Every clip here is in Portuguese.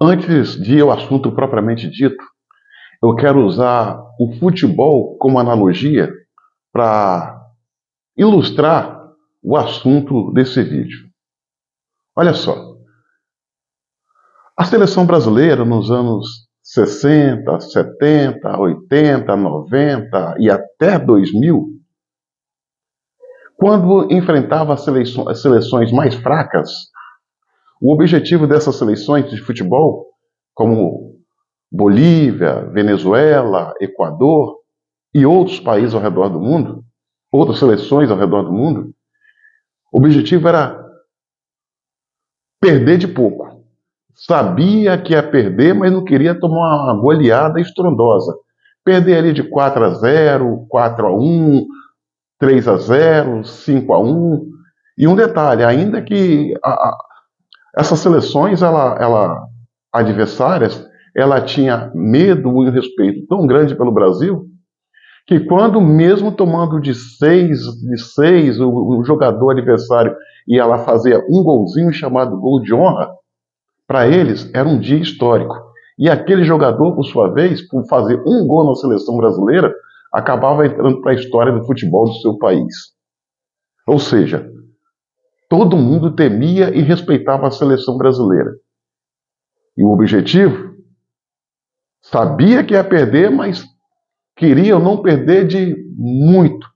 Antes de ir ao assunto propriamente dito, eu quero usar o futebol como analogia para ilustrar o assunto desse vídeo. Olha só, a seleção brasileira nos anos 60, 70, 80, 90 e até 2000, quando enfrentava as seleções mais fracas, o objetivo dessas seleções de futebol, como Bolívia, Venezuela, Equador e outros países ao redor do mundo, outras seleções ao redor do mundo, o objetivo era perder de pouco. Sabia que ia perder, mas não queria tomar uma goleada estrondosa. Perder ali de 4-0, 4-1, 3-0, 5-1. E um detalhe, ainda que essas seleções, adversárias, ela tinha medo e um respeito tão grande pelo Brasil, que quando mesmo tomando de 6, o jogador adversário ia lá fazer um golzinho chamado gol de honra, para eles era um dia histórico. E aquele jogador, por sua vez, por fazer um gol na seleção brasileira, acabava entrando para a história do futebol do seu país. Ou seja, todo mundo temia e respeitava a seleção brasileira. E o objetivo? Sabia que ia perder, mas queriam não perder de muito.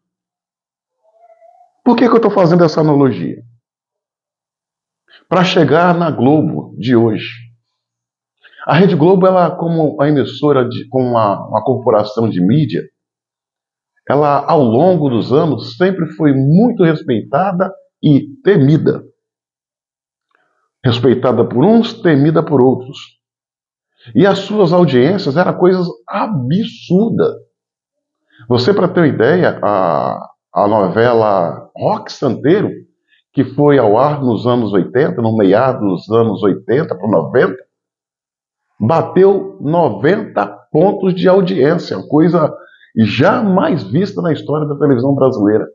Por que eu estou fazendo essa analogia? Para chegar na Globo de hoje. A Rede Globo, ela, como a emissora, como uma corporação de mídia, ela, ao longo dos anos, sempre foi muito respeitada e temida. Respeitada por uns, temida por outros. E as suas audiências eram coisas absurdas. Você, para ter uma ideia, a novela Rock Santeiro, que foi ao ar nos anos 80, no meados dos anos 80 para 90, bateu 90 pontos de audiência, coisa jamais vista na história da televisão brasileira.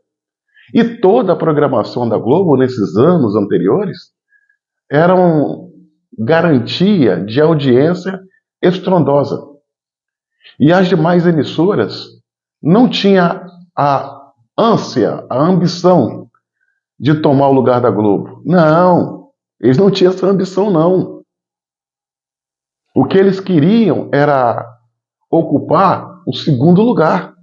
E toda a programação da Globo nesses anos anteriores era garantia de audiência estrondosa. E as demais emissoras não tinham a ânsia, a ambição de tomar o lugar da Globo. Não, eles não tinham essa ambição, não. O que eles queriam era ocupar o segundo lugar.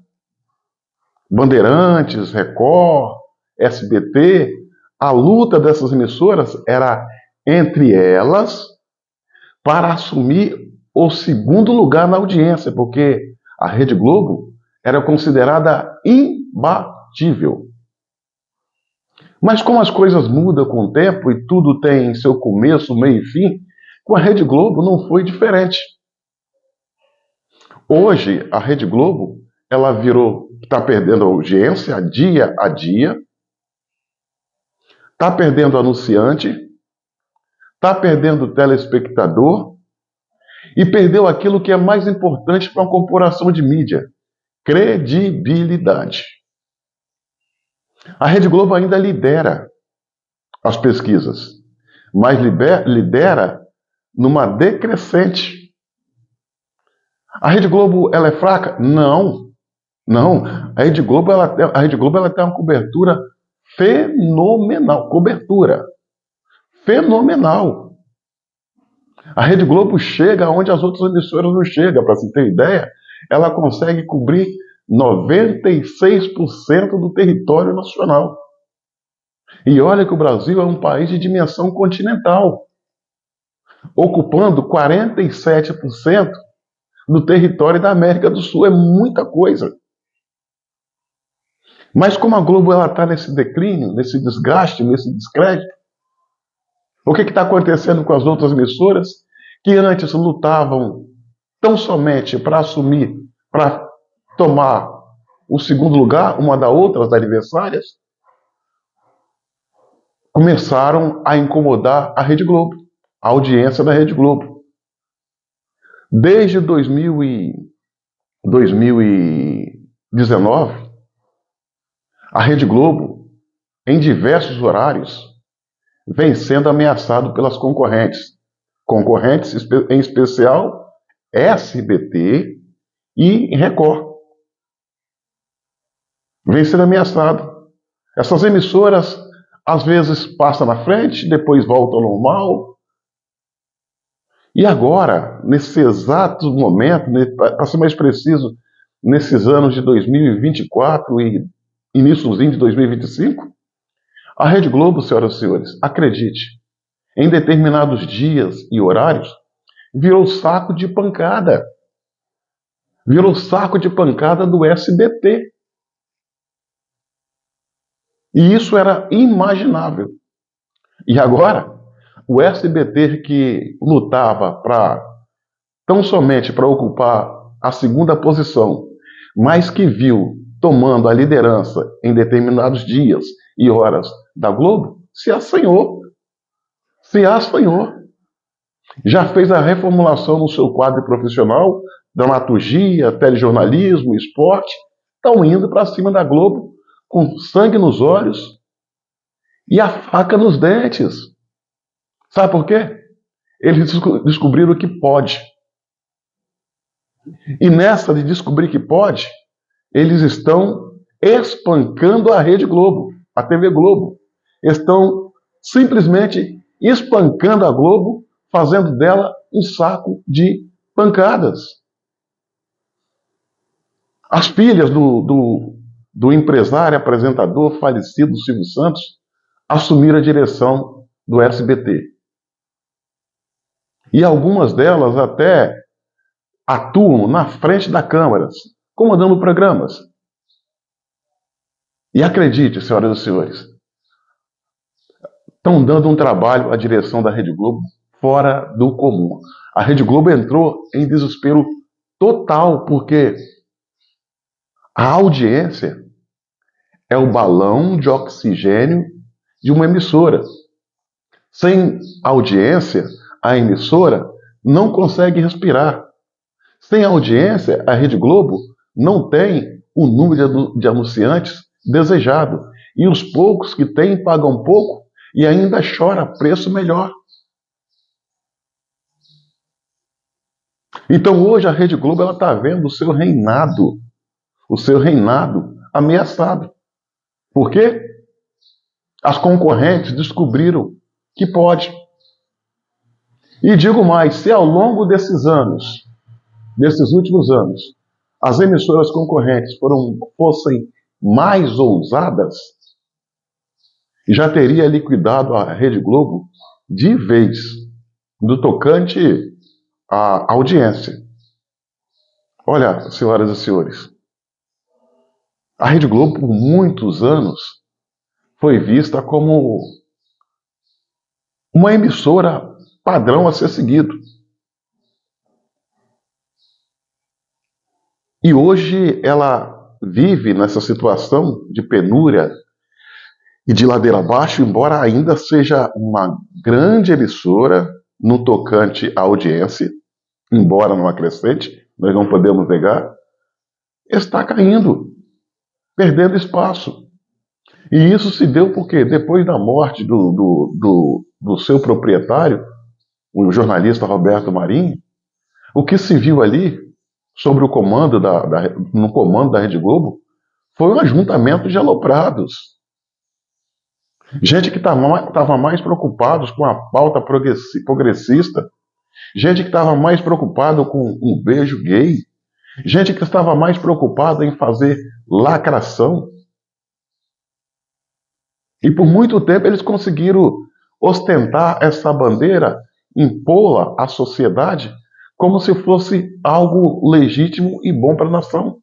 Bandeirantes, Record, SBT, a luta dessas emissoras era entre elas para assumir o segundo lugar na audiência, porque a Rede Globo era considerada imbatível. Mas como as coisas mudam com o tempo e tudo tem seu começo, meio e fim, com a Rede Globo não foi diferente. Hoje, a Rede Globo, ela está perdendo audiência dia a dia, está perdendo anunciante, está perdendo telespectador e perdeu aquilo que é mais importante para uma corporação de mídia: credibilidade. A Rede Globo ainda lidera as pesquisas, mas lidera numa decrescente. A Rede Globo, ela é fraca? Não, não. A Rede Globo, ela tem uma cobertura fenomenal. Cobertura fenomenal. A Rede Globo chega onde as outras emissoras não chegam. Para você ter ideia, ela consegue cobrir 96% do território nacional. E olha que o Brasil é um país de dimensão continental, ocupando 47% do território da América do Sul. É muita coisa. Mas como a Globo está nesse declínio, nesse desgaste, nesse descrédito, o que está acontecendo com as outras emissoras que antes lutavam tão somente para assumir, para tomar o segundo lugar, uma das outras adversárias, começaram a incomodar a Rede Globo, a audiência da Rede Globo. Desde 2019, a Rede Globo, em diversos horários, vem sendo ameaçado pelas concorrentes. concorrentes, em especial SBT e Record, vem sendo ameaçado. Essas emissoras às vezes passam na frente, depois voltam ao normal. E agora, nesse exato momento, para ser mais preciso, nesses anos de 2024 e iníciozinho de 2025, a Rede Globo, senhoras e senhores, acredite, em determinados dias e horários, virou saco de pancada. Virou saco de pancada do SBT. E isso era imaginável. E agora, o SBT que lutava tão somente para ocupar a segunda posição, mas que viu tomando a liderança em determinados dias e horas da Globo, se assanhou. Se assanhou. Já fez a reformulação no seu quadro profissional, dramaturgia, telejornalismo, esporte, estão indo para cima da Globo com sangue nos olhos e a faca nos dentes. Sabe por quê? Eles descobriram que pode. E nessa de descobrir que pode, eles estão espancando a Rede Globo, a TV Globo. Estão simplesmente espancando a Globo, fazendo dela um saco de pancadas. As filhas do empresário, apresentador falecido Silvio Santos assumiram a direção do SBT. E algumas delas até atuam na frente da câmara, comandando programas. E acredite, senhoras e senhores, estão dando um trabalho à direção da Rede Globo fora do comum. A Rede Globo entrou em desespero total, porque a audiência é o balão de oxigênio de uma emissora. Sem audiência, a emissora não consegue respirar. Sem audiência, a Rede Globo não tem o número de anunciantes desejado. E os poucos que têm pagam pouco e ainda chora preço melhor. Então hoje a Rede Globo está vendo o seu reinado ameaçado. Por quê? As concorrentes descobriram que pode. E digo mais, se ao longo desses últimos anos, as emissoras concorrentes fossem mais ousadas, já teria liquidado a Rede Globo de vez, no tocante à audiência. Olha, senhoras e senhores, a Rede Globo, por muitos anos, foi vista como uma emissora padrão a ser seguido. E hoje ela vive nessa situação de penúria e de ladeira abaixo, embora ainda seja uma grande emissora no tocante à audiência, embora não acrescente, nós não podemos negar, está caindo, perdendo espaço. E isso se deu porque depois da morte do seu proprietário, o jornalista Roberto Marinho, o que se viu ali sobre o comando no comando da Rede Globo foi um ajuntamento de aloprados. Gente que estava mais preocupado com a pauta progressista, gente que estava mais preocupado com um beijo gay, gente que estava mais preocupada em fazer lacração. E por muito tempo eles conseguiram ostentar essa bandeira, impô-la à sociedade como se fosse algo legítimo e bom para a nação.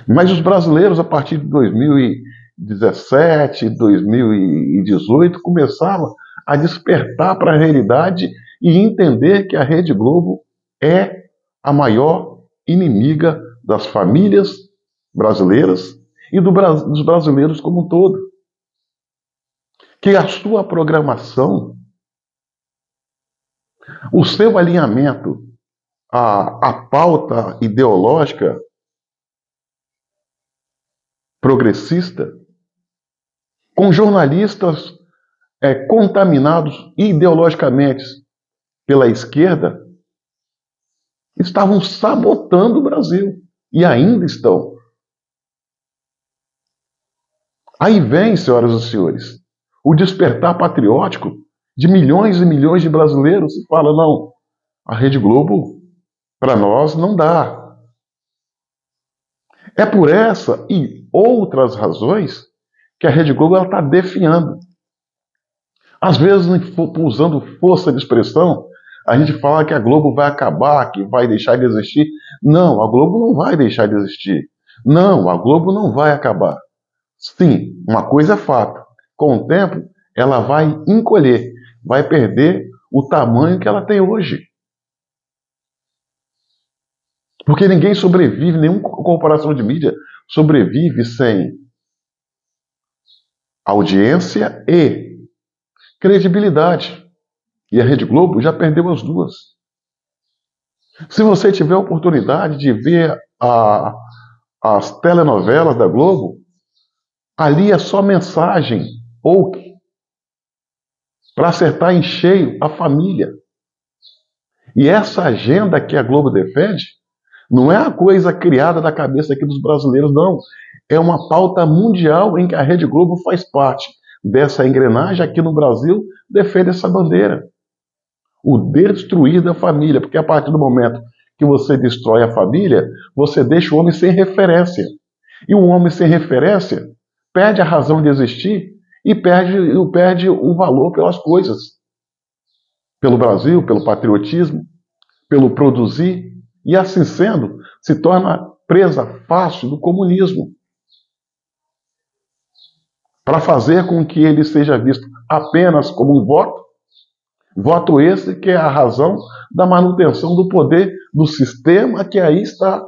Mas os brasileiros, a partir de 2017, 2018, começaram a despertar para a realidade e entender que a Rede Globo é a maior inimiga das famílias brasileiras e dos brasileiros como um todo. Que a sua programação, o seu alinhamento à pauta ideológica progressista, com jornalistas contaminados ideologicamente pela esquerda, estavam sabotando o Brasil. E ainda estão. Aí vem, senhoras e senhores, o despertar patriótico de milhões e milhões de brasileiros e fala, não, a Rede Globo, para nós, não dá. É por essa e outras razões que a Rede Globo está definhando. Às vezes, usando força de expressão, a gente fala que a Globo vai acabar, que vai deixar de existir. Não, a Globo não vai deixar de existir. Não, a Globo não vai acabar. Sim, uma coisa é fato. Com o tempo, ela vai encolher, vai perder o tamanho que ela tem hoje. Porque ninguém sobrevive, nenhuma corporação de mídia sobrevive sem audiência e credibilidade. E a Rede Globo já perdeu as duas. Se você tiver a oportunidade de ver as telenovelas da Globo, ali é só mensagem ou para acertar em cheio a família. E essa agenda que a Globo defende não é a coisa criada da cabeça aqui dos brasileiros, não. É uma pauta mundial em que a Rede Globo faz parte dessa engrenagem aqui no Brasil, defende essa bandeira. O destruir da família, porque a partir do momento que você destrói a família, você deixa o homem sem referência. E o homem sem referência perde a razão de existir e perde o valor pelas coisas. Pelo Brasil, pelo patriotismo, pelo produzir, e assim sendo, se torna presa fácil do comunismo. Para fazer com que ele seja visto apenas como um voto esse que é a razão da manutenção do poder do sistema que aí está.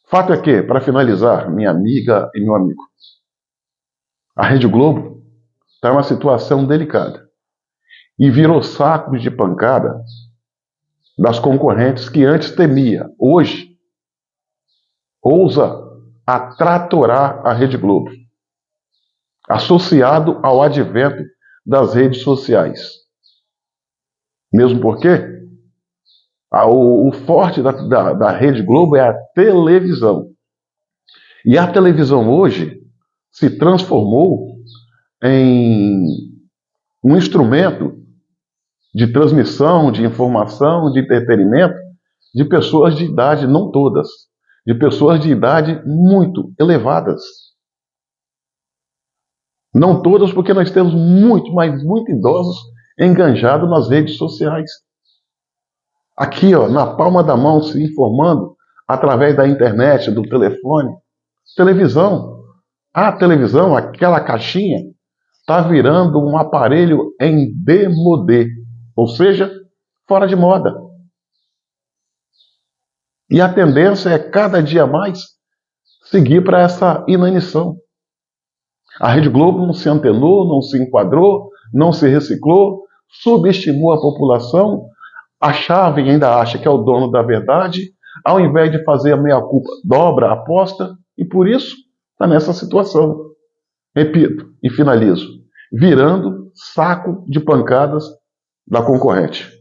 Fato é que, para finalizar, minha amiga e meu amigo, a Rede Globo está em uma situação delicada e virou sacos de pancada das concorrentes que antes temia. Hoje, ousa atratorar a Rede Globo, associado ao advento das redes sociais. Mesmo porque o forte da Rede Globo é a televisão. E a televisão hoje se transformou em um instrumento de transmissão, de informação, de entretenimento de pessoas de idade, não todas, de pessoas de idade muito elevadas. Não todas, porque nós temos muito, mas muito idosos enganjados nas redes sociais. Aqui, ó, na palma da mão, se informando através da internet, do telefone. Televisão. A televisão, aquela caixinha, está virando um aparelho em demodé, ou seja, fora de moda. E a tendência é cada dia mais seguir para essa inanição. A Rede Globo não se antenou, não se enquadrou, não se reciclou, subestimou a população, achava e ainda acha que é o dono da verdade, ao invés de fazer a meia-culpa, dobra a aposta, e por isso está nessa situação. Repito e finalizo, virando saco de pancadas da concorrente.